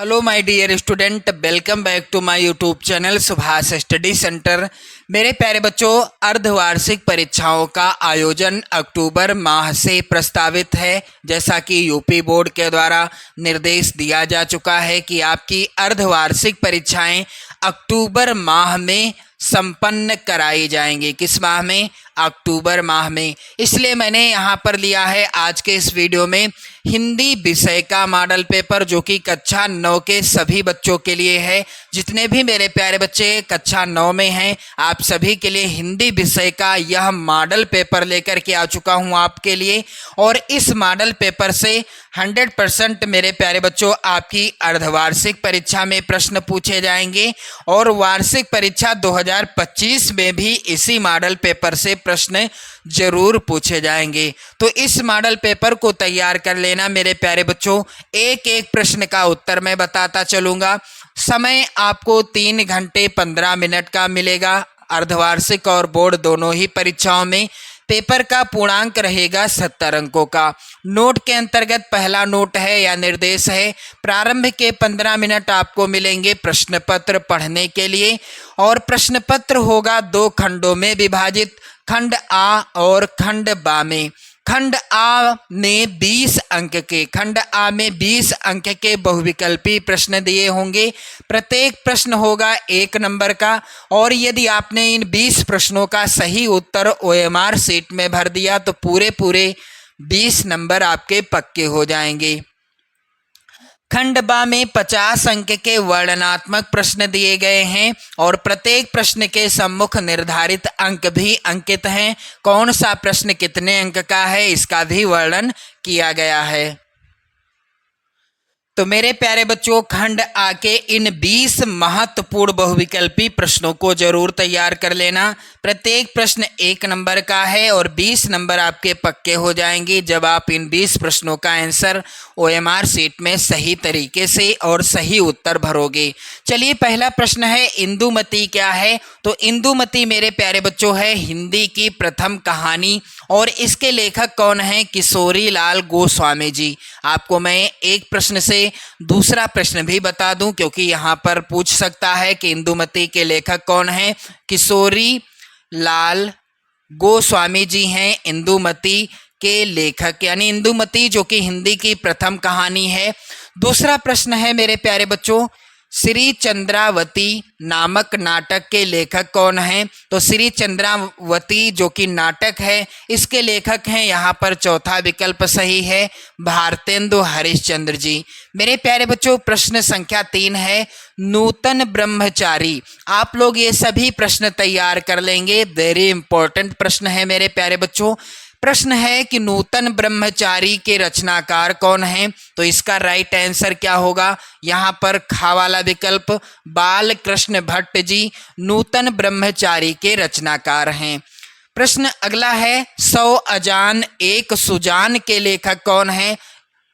Hello my dear student, welcome back to my YouTube channel Subhash study centre. मेरे प्यारे बच्चों, अर्धवार्षिक परीक्षाओं का आयोजन अक्टूबर माह से प्रस्तावित है। जैसा कि यूपी बोर्ड के द्वारा निर्देश दिया जा चुका है कि आपकी अर्धवार्षिक परीक्षाएं अक्टूबर माह में संपन्न कराई जाएंगी। किस माह में? अक्टूबर माह में। इसलिए मैंने यहाँ पर लिया है आज के इस वीडियो में हिंदी विषय का मॉडल पेपर, जो कि कक्षा 9 के सभी बच्चों के लिए है। जितने भी मेरे प्यारे बच्चे कक्षा 9 में हैं, आप सभी के लिए हिंदी विषय का यह मॉडल पेपर लेकर के आ चुका हूँ आपके लिए। और इस मॉडल पेपर से 100% मेरे प्यारे बच्चों आपकी अर्धवार्षिक परीक्षा में प्रश्न पूछे जाएंगे और वार्षिक परीक्षा 2025 में भी इसी मॉडल पेपर से प्रश्न जरूर पूछे जाएंगे। तो इस मॉडल पेपर को तैयार कर लेना मेरे प्यारे बच्चों। एक एक प्रश्न का उत्तर मैं बताता चलूँगा। समय आपको 3 घंटे 15 मिनट का मिलेगा। अर्धवार्षिक और बोर्ड दोनों ही परीक्षाओं में पेपर का पूर्णांक रहेगा 70 अंकों का। नोट के अंतर्गत पहला नोट है या निर्देश है, प्रारंभ के 15 मिनट आपको मिलेंगे प्रश्न पत्र पढ़ने के लिए। और प्रश्न पत्र होगा 2 खंडों में विभाजित, खंड आ और खंड बा में। खंड आ में 20 अंक के, खंड आ में 20 अंक के बहुविकल्पी प्रश्न दिए होंगे। प्रत्येक प्रश्न होगा 1 नंबर का। और यदि आपने इन 20 प्रश्नों का सही उत्तर OMR शीट में भर दिया तो पूरे 20 नंबर आपके पक्के हो जाएंगे। खंड बा में 50 अंक के वर्णनात्मक प्रश्न दिए गए हैं और प्रत्येक प्रश्न के सम्मुख निर्धारित अंक भी अंकित हैं। कौन सा प्रश्न कितने अंक का है इसका भी वर्णन किया गया है। तो मेरे प्यारे बच्चों, खंड आ के इन 20 महत्वपूर्ण बहुविकल्पी प्रश्नों को जरूर तैयार कर लेना। प्रत्येक प्रश्न 1 नंबर का है और 20 नंबर आपके पक्के हो जाएंगे जब आप इन 20 प्रश्नों का आंसर OMR शीट में सही तरीके से और सही उत्तर भरोगे। चलिए, पहला प्रश्न है इंदुमती क्या है। तो इंदुमती मेरे प्यारे बच्चों है हिंदी की प्रथम कहानी और इसके लेखक कौन है? किशोरी लाल गोस्वामी जी। आपको मैं एक प्रश्न से दूसरा प्रश्न भी बता दूं, क्योंकि यहाँ पर पूछ सकता है कि इंदुमती के लेखक कौन है। किशोरी लाल गोस्वामी जी हैं इंदुमती के लेखक, यानी इंदुमती जो कि हिंदी की प्रथम कहानी है। दूसरा प्रश्न है मेरे प्यारे बच्चों, श्री चंद्रावती नामक नाटक के लेखक कौन हैं? तो श्री चंद्रावती जो कि नाटक है, इसके लेखक हैं, यहाँ पर चौथा विकल्प सही है, भारतेंदु हरिश्चंद्र जी। मेरे प्यारे बच्चों, प्रश्न संख्या 3 है नूतन ब्रह्मचारी। आप लोग ये सभी प्रश्न तैयार कर लेंगे, वेरी इंपॉर्टेंट प्रश्न है मेरे प्यारे बच्चों। प्रश्न है कि नूतन ब्रह्मचारी के रचनाकार कौन हैं? तो इसका राइट आंसर क्या होगा? यहाँ पर खा वाला विकल्प बाल कृष्ण भट्ट जी नूतन ब्रह्मचारी के रचनाकार हैं। प्रश्न अगला है 100 अजान एक सुजान के लेखक कौन है?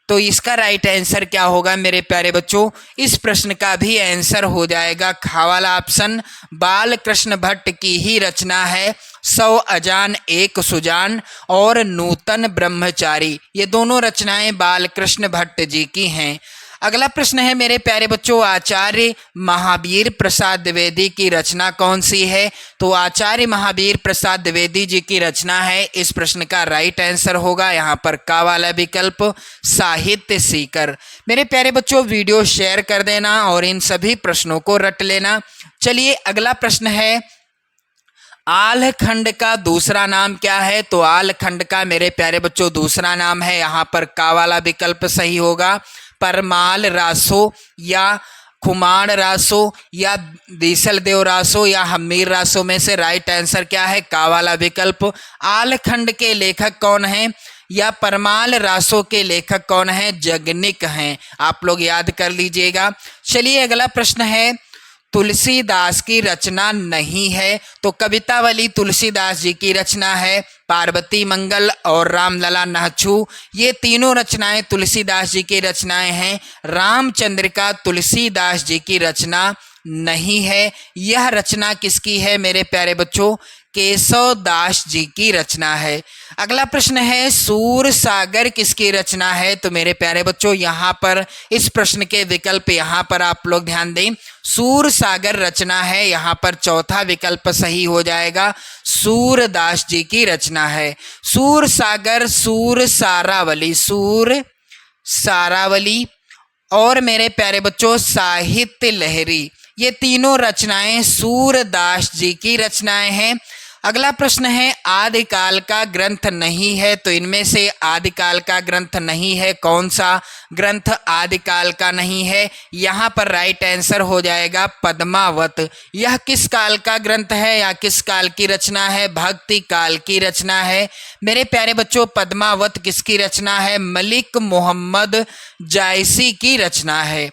तो इसका राइट आंसर क्या होगा मेरे प्यारे बच्चों? इस प्रश्न का भी आंसर हो जाएगा खा वाला ऑप्शन, बाल कृष्ण भट्ट की ही रचना है 100 अजान एक सुजान और नूतन ब्रह्मचारी। ये दोनों रचनाएं बाल कृष्ण भट्ट जी की हैं। अगला प्रश्न है मेरे प्यारे बच्चों, आचार्य महावीर प्रसाद द्विवेदी की रचना कौन सी है? तो आचार्य महावीर प्रसाद द्विवेदी जी की रचना है। इस प्रश्न का राइट आंसर होगा यहाँ पर का वाला विकल्प साहित्य सीकर। मेरे प्यारे बच्चों, वीडियो शेयर कर देना और इन सभी प्रश्नों को रट लेना। चलिए, अगला प्रश्न है आल खंड का दूसरा नाम क्या है? तो आल खंड का मेरे प्यारे बच्चों दूसरा नाम है, यहाँ पर का वाला विकल्प सही होगा, परमाल रासो या खुमान रासो या दीसल देव रासो या हमीर रासो में से राइट आंसर क्या है? का वाला विकल्प। आल खंड के लेखक कौन हैं या परमाल रासो के लेखक कौन हैं? जगनिक हैं। आप लोग याद कर लीजिएगा। चलिए, अगला प्रश्न है तुलसीदास की रचना नहीं है। तो कवितावली तुलसीदास जी की रचना है, पार्वती मंगल और रामलला नाहछू ये तीनों रचनाएं तुलसीदास जी की रचनाएं हैं। रामचंद्रिका तुलसीदास जी की रचना नहीं है। यह रचना किसकी है मेरे प्यारे बच्चों? केशव दास जी की रचना है। अगला प्रश्न है सूर सागर किसकी रचना है? तो मेरे प्यारे बच्चों यहाँ पर इस प्रश्न के विकल्प यहाँ पर आप लोग ध्यान दें, सूर सागर रचना है, यहाँ पर चौथा विकल्प सही हो जाएगा, सूरदास जी की रचना है। सूर सागर, सूर सारावली, सूर सारावली और मेरे प्यारे बच्चों साहित्य लहरी, ये तीनों रचनाएं सूरदास जी की रचनाएं हैं। अगला प्रश्न है आदिकाल का ग्रंथ नहीं है, तो इनमें से आदिकाल का ग्रंथ नहीं है, कौन सा ग्रंथ आदिकाल का नहीं है? यहाँ पर राइट आंसर हो जाएगा पद्मावत। यह किस काल का ग्रंथ है या किस काल की रचना है? भक्ति काल की रचना है। मेरे प्यारे बच्चों पद्मावत किसकी रचना है? मलिक मोहम्मद जायसी की रचना है।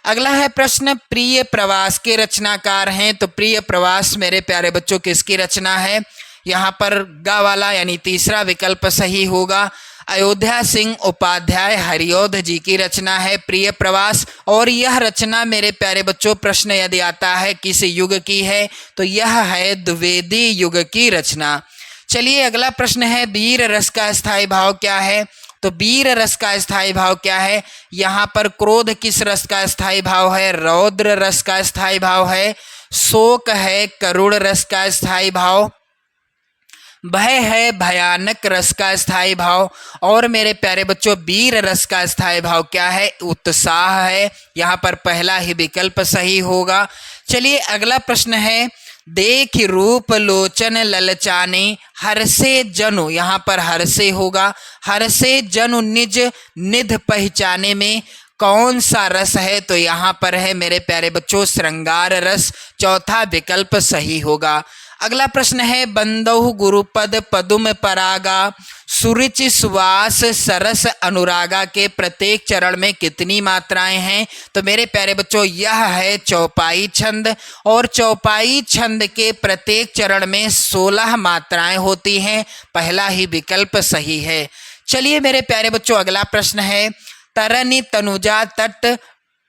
अगला है प्रश्न प्रिय प्रवास के रचनाकार हैं, तो प्रिय प्रवास मेरे प्यारे बच्चों किसकी रचना है? यहाँ पर गा वाला यानी तीसरा विकल्प सही होगा। अयोध्या सिंह उपाध्याय हरिऔध जी की रचना है प्रिय प्रवास, और यह रचना मेरे प्यारे बच्चों प्रश्न यदि आता है किस युग की है, तो यह है द्विवेदी युग की रचना। चलिए अगला प्रश्न है वीर रस का स्थायी भाव क्या है? तो वीर रस का स्थायी भाव क्या है? यहाँ पर क्रोध किस रस का स्थायी भाव है? रौद्र रस का स्थायी भाव है। शोक है करुण रस का स्थायी भाव। भय है भयानक रस का स्थायी भाव। और मेरे प्यारे बच्चों वीर रस का स्थायी भाव क्या है? उत्साह है। यहाँ पर पहला ही विकल्प सही होगा। चलिए अगला प्रश्न है देख रूप लोचन ललचाने हर्षे जनु, यहाँ पर हर्षे होगा, हर्षे जनु निज निध पहचाने में कौन सा रस है? तो यहाँ पर है मेरे प्यारे बच्चों श्रृंगार रस, चौथा विकल्प सही होगा। अगला प्रश्न है बंदहु गुरुपद पदुम परागा सुरुचि सुवास सरस अनुरागा के प्रत्येक चरण में कितनी मात्राएं हैं? तो मेरे प्यारे बच्चों यह है चौपाई छंद, और चौपाई छंद के प्रत्येक चरण में 16 मात्राएं होती हैं, पहला ही विकल्प सही है। चलिए मेरे प्यारे बच्चों अगला प्रश्न है तरनी तनुजा तट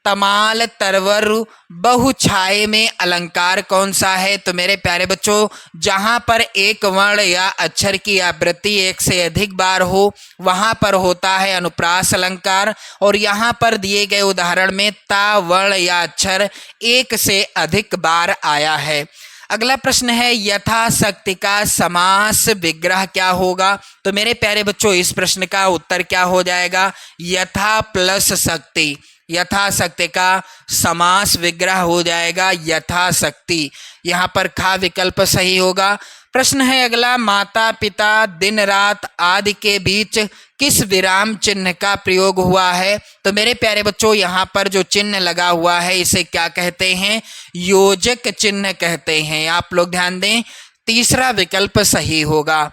तमाल तरवर बहु छाए में अलंकार कौन सा है? तो मेरे प्यारे बच्चों जहाँ पर एक वर्ण या अक्षर की आवृत्ति एक से अधिक बार हो वहाँ पर होता है अनुप्रास अलंकार, और यहाँ पर दिए गए उदाहरण में ता वर्ण या अक्षर एक से अधिक बार आया है। अगला प्रश्न है यथाशक्ति का समास विग्रह क्या होगा? तो मेरे प्यारे बच्चों इस प्रश्न का उत्तर क्या हो जाएगा? यथा प्लस शक्ति, यथाशक्ति का समास विग्रह हो जाएगा यथाशक्ति। यहाँ पर खा विकल्प सही होगा। प्रश्न है अगला माता पिता दिन रात आदि के बीच किस विराम चिन्ह का प्रयोग हुआ है? तो मेरे प्यारे बच्चों यहाँ पर जो चिन्ह लगा हुआ है इसे क्या कहते हैं? योजक चिन्ह कहते हैं। आप लोग ध्यान दें, तीसरा विकल्प सही होगा।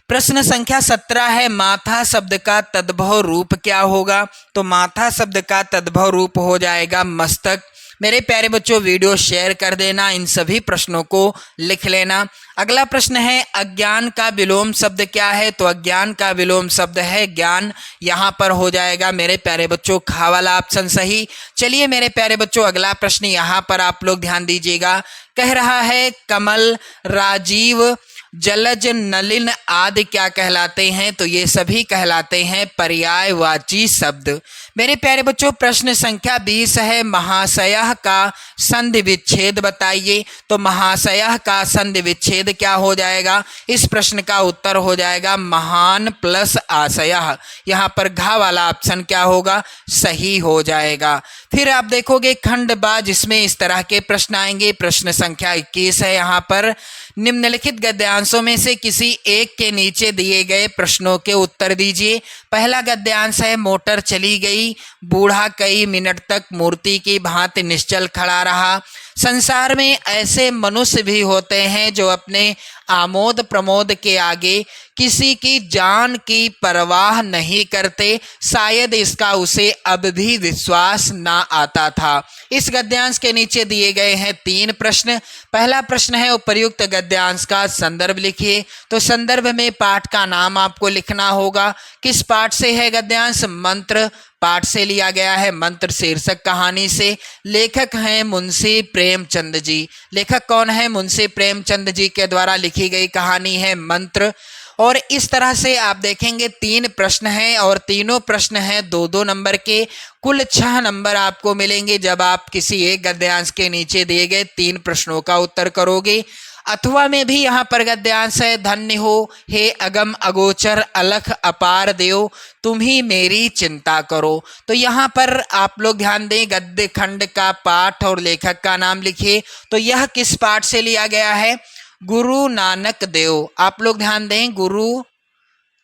प्रश्न संख्या 17 है माथा शब्द का तद्भव रूप क्या होगा? तो माथा शब्द का तद्भव रूप हो जाएगा मस्तक। मेरे प्यारे बच्चों वीडियो शेयर कर देना, इन सभी प्रश्नों को लिख लेना। अगला प्रश्न है अज्ञान का विलोम शब्द क्या है? तो अज्ञान का विलोम शब्द है ज्ञान, यहाँ पर हो जाएगा मेरे प्यारे बच्चों खा वाला ऑप्शन सही। चलिए मेरे प्यारे बच्चों अगला प्रश्न यहाँ पर आप लोग ध्यान दीजिएगा, कह रहा है कमल राजीव जलज नलिन आदि क्या कहलाते हैं? तो ये सभी कहलाते हैं पर्यायवाची शब्द। मेरे प्यारे बच्चों प्रश्न संख्या 20 है महाशयः का संधि विच्छेद बताइए। तो महाशयः का संधि विच्छेद क्या हो जाएगा? इस प्रश्न का उत्तर हो जाएगा महान प्लस आशयः। यहाँ पर घा वाला ऑप्शन क्या होगा? सही हो जाएगा। फिर आप देखोगे खंड बा जिसमें इस तरह के प्रश्न आएंगे। प्रश्न संख्या 21 है यहाँ पर निम्नलिखित गद्यांशों में से किसी एक के नीचे दिए गए प्रश्नों के उत्तर दीजिए। पहला गद्यांश है मोटर चली गई, बूढ़ा कई मिनट तक मूर्ति की भांति निश्चल खड़ा रहा। संसार में ऐसे मनुष्य भी होते हैं जो अपने आमोद प्रमोद के आगे किसी की जान की परवाह नहीं करते, शायद इसका उसे अब भी विश्वास ना आता था। इस गद्यांश के नीचे दिए गए हैं 3 प्रश्न। पहला प्रश्न है उपर्युक्त गद्यांश का संदर्भ लिखिए। तो संदर्भ में पाठ का नाम आपको लिखना होगा। किस पाठ से है गद्यांश? मंत्र पाठ से लिया गया है, मंत्र शीर्षक कहानी से। लेखक हैं मुंशी प्रेमचंद जी। लेखक कौन है? मुंशी प्रेमचंद जी के द्वारा लिखी गई कहानी है मंत्र। और इस तरह से आप देखेंगे 3 प्रश्न हैं और तीनों प्रश्न हैं 2-2 नंबर के। कुल 6 नंबर आपको मिलेंगे जब आप किसी एक गद्यांश के नीचे दिए गए 3 प्रश्नों का उत्तर करोगे। अथवा में भी यहाँ पर गद्यांश है, धन्य हो हे अगम अगोचर अलख अपार देव, तुम ही मेरी चिंता करो। तो यहाँ पर आप लोग ध्यान दें, गद्य खंड का पाठ और लेखक का नाम लिखिए। तो यह किस पाठ से लिया गया है? गुरु नानक देव। आप लोग ध्यान दें, गुरु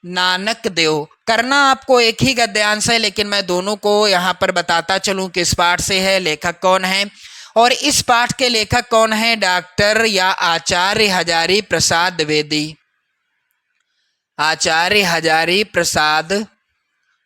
नानक देव। करना आपको एक ही गद्यांश है, लेकिन मैं दोनों को यहाँ पर बताता चलूँ किस पाठ से है, लेखक कौन है। और इस पाठ के लेखक कौन है? डॉक्टर या आचार्य हजारी प्रसाद द्विवेदी। आचार्य हजारी प्रसाद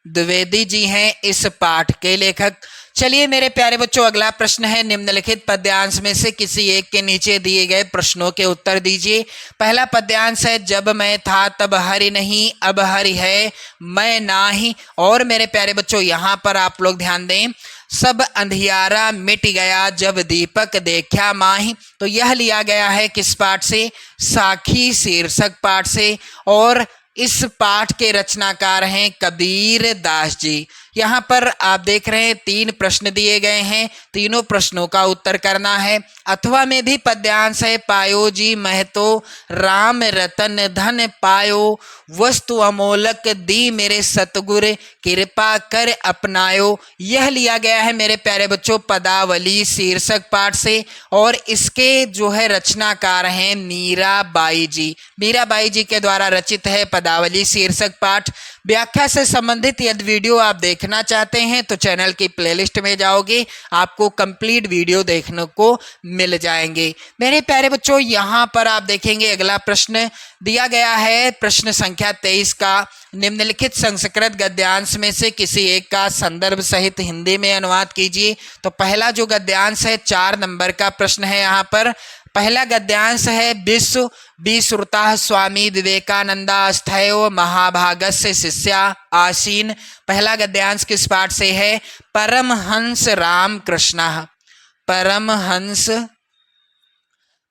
द्विवेदी जी हैं इस पाठ के लेखक। चलिए मेरे प्यारे बच्चों, अगला प्रश्न है, निम्नलिखित पद्यांश में से किसी एक के नीचे दिए गए प्रश्नों के उत्तर दीजिए। पहला पद्यांश है, जब मैं था तब हरि नहीं, अब हरि है मैं नाही। और मेरे प्यारे बच्चों यहाँ पर आप लोग ध्यान दें, सब अंधियारा मिट गया जब दीपक देखा माही। तो यह लिया गया है किस पाठ से? साखी शीर्षक पाठ से। और इस पाठ के रचनाकार हैं कबीर दास जी। यहाँ पर आप देख रहे हैं 3 प्रश्न दिए गए हैं, तीनों प्रश्नों का उत्तर करना है। अथवा में भी पद्यांश है, पायो जी महतो राम रतन धन पायो, वस्तु अमोलक दी मेरे सतगुर कृपा कर अपनायो। यह लिया गया है मेरे प्यारे बच्चों पदावली शीर्षक पाठ से। और इसके जो है रचनाकार हैं मीराबाई जी। मीराबाई जी के द्वारा रचित है पदावली शीर्षक पाठ। व्याख्या से संबंधित यदि वीडियो आप देखना चाहते हैं तो चैनल की प्लेलिस्ट में जाओगे, आपको कंप्लीट वीडियो देखने को मिल जाएंगे। मेरे प्यारे बच्चों यहाँ पर आप देखेंगे अगला प्रश्न दिया गया है, प्रश्न संख्या 23 का, निम्नलिखित संस्कृत गद्यांश में से किसी एक का संदर्भ सहित हिंदी में अनुवाद कीजिए। तो पहला जो गद्यांश है 4 नंबर का प्रश्न है। यहाँ पर पहला गद्यांश है, विश्व विश्रुता स्वामी विवेकानंदा स्थयो महाभागस्य शिष्या आसीन। पहला गद्यांश किस पाठ से है? परमहंस रामकृष्ण।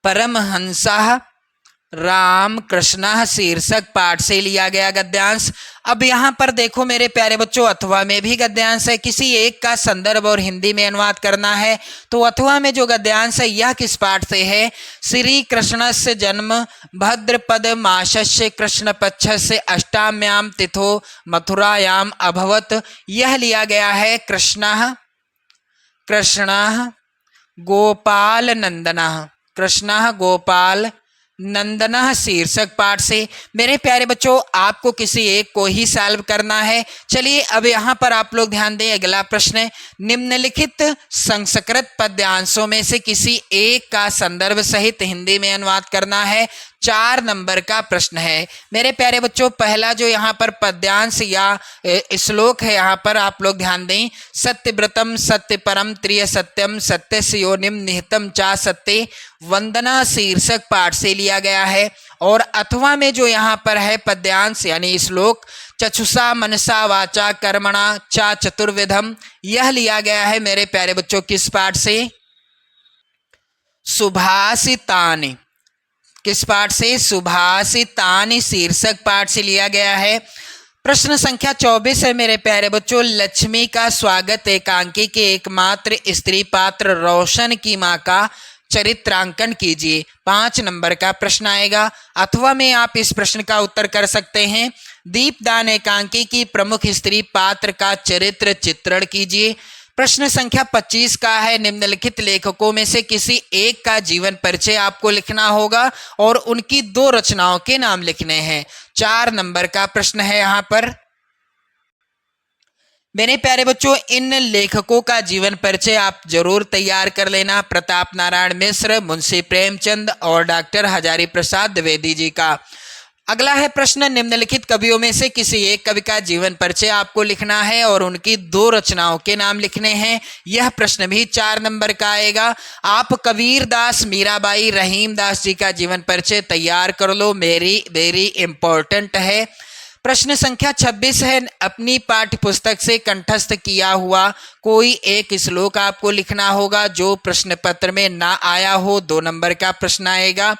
परमहंसा रामकृष्ण शीर्षक पाठ से लिया गया गद्यांश। अब यहाँ पर देखो मेरे प्यारे बच्चों, अथवा में भी गद्यांश है, किसी एक का संदर्भ और हिंदी में अनुवाद करना है। तो अथवा में जो गद्यांश है यह किस पाठ से है? श्री कृष्णस्य जन्म भद्रपद मासस्य कृष्ण पक्षस्य अष्टाम्याम तिथो मथुरायाम अभवत। यह लिया गया है कृष्ण गोपाल नंदन शीर्षक पाठ से। मेरे प्यारे बच्चों आपको किसी एक को ही सॉल्व करना है। चलिए अब यहाँ पर आप लोग ध्यान दें, अगला प्रश्न, निम्नलिखित संस्कृत पद्यांशों में से किसी एक का संदर्भ सहित हिंदी में अनुवाद करना है। 4 नंबर का प्रश्न है। मेरे प्यारे बच्चों पहला जो यहाँ पर पद्यांश या श्लोक है, यहाँ पर आप लोग ध्यान दें, सत्यव्रतम सत्य परम त्रिय सत्यम सत्य योनिम निहितम चा सत्य वंदना शीर्षक पाठ से लिया गया है। और अथवा में जो यहाँ पर है पद्यांश यानी श्लोक, चक्षुषा मनसा वाचा कर्मणा चा चतुर्विधम, यह लिया गया है मेरे प्यारे बच्चों किस पाठ से? सुभाषितानि। किस पाठ से? सुभाषितानि शीर्षक पाठ से लिया गया है। प्रश्न संख्या 24 है मेरे प्यारे बच्चों, लक्ष्मी का स्वागत एकांकी के एकमात्र स्त्री पात्र रोशन की मां का चरित्रांकन कीजिए। 5 नंबर का प्रश्न आएगा। अथवा में आप इस प्रश्न का उत्तर कर सकते हैं, दीपदान एकांकी की प्रमुख स्त्री पात्र का चरित्र चित्रण कीजिए। प्रश्न संख्या 25 का है, निम्नलिखित लेखकों में से किसी एक का जीवन परिचय आपको लिखना होगा और उनकी 2 रचनाओं के नाम लिखने हैं। 4 नंबर का प्रश्न है यहाँ पर। मेरे प्यारे बच्चों, इन लेखकों का जीवन परिचय आप जरूर तैयार कर लेना। प्रताप नारायण मिश्र, मुंशी प्रेमचंद और डॉक्टर हजारी प्रसाद द्विवेदी जी का। अगला है प्रश्न, निम्नलिखित कवियों में से किसी एक कवि का जीवन परिचय आपको लिखना है और उनकी 2 रचनाओं के नाम लिखने हैं। यह प्रश्न भी 4 नंबर का आएगा। आप कबीर दास, मीराबाई, रहीम दास जी का जीवन परिचय तैयार कर लो, वेरी इंपॉर्टेंट है। प्रश्न संख्या 26 है, अपनी पाठ्य पुस्तक से कंठस्थ किया हुआ कोई एक श्लोक आपको लिखना होगा जो प्रश्न पत्र में ना आया हो। 2 नंबर का प्रश्न आएगा।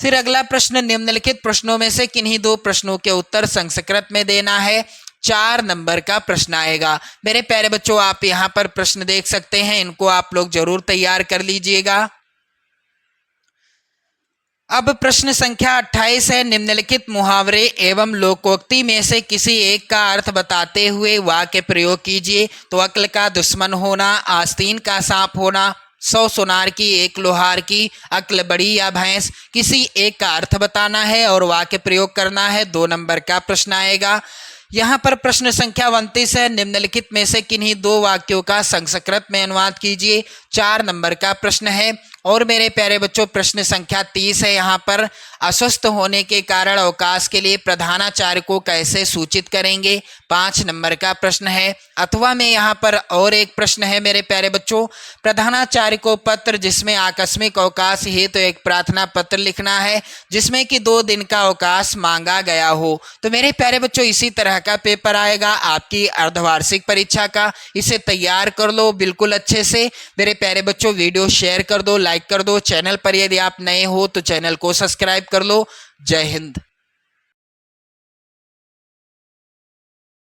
फिर अगला प्रश्न, निम्नलिखित प्रश्नों में से किन्हीं 2 प्रश्नों के उत्तर संस्कृत में देना है। 4 नंबर का प्रश्न आएगा। मेरे प्यारे बच्चों, आप यहाँ पर प्रश्न देख सकते हैं, इनको आप लोग जरूर तैयार कर लीजिएगा। अब प्रश्न संख्या 28 है, निम्नलिखित मुहावरे एवं लोकोक्ति में से किसी एक का अर्थ बताते हुए वाक्य प्रयोग कीजिए। तो अक्ल का दुश्मन होना, आस्तीन का सांप होना, 100 सुनार की 1 लोहार की, अक्ल बड़ी या भैंस, किसी एक का अर्थ बताना है और वाक्य प्रयोग करना है। 2 नंबर का प्रश्न आएगा। यहाँ पर प्रश्न संख्या 29 है, निम्नलिखित में से किन्हीं 2 वाक्यों का संस्कृत में अनुवाद कीजिए। 4 नंबर का प्रश्न है। और मेरे प्यारे बच्चों, प्रश्न संख्या 30 है, यहाँ पर अस्वस्थ होने के कारण अवकाश के लिए प्रधानाचार्य को कैसे सूचित करेंगे। 5 नंबर का प्रश्न है। अथवा में यहाँ पर और एक प्रश्न है मेरे प्यारे बच्चों, प्रधानाचार्य को पत्र जिसमें आकस्मिक अवकाश है तो एक प्रार्थना पत्र लिखना है जिसमें कि 2 दिन का अवकाश मांगा गया हो। तो मेरे प्यारे बच्चों, इसी तरह का पेपर आएगा आपकी अर्धवार्षिक परीक्षा का। इसे तैयार कर लो बिल्कुल अच्छे से। मेरे प्यारे बच्चों, वीडियो शेयर कर दो, लाइक कर दो। चैनल पर यदि आप नए हो तो चैनल को सब्सक्राइब कर लो। जय हिंद।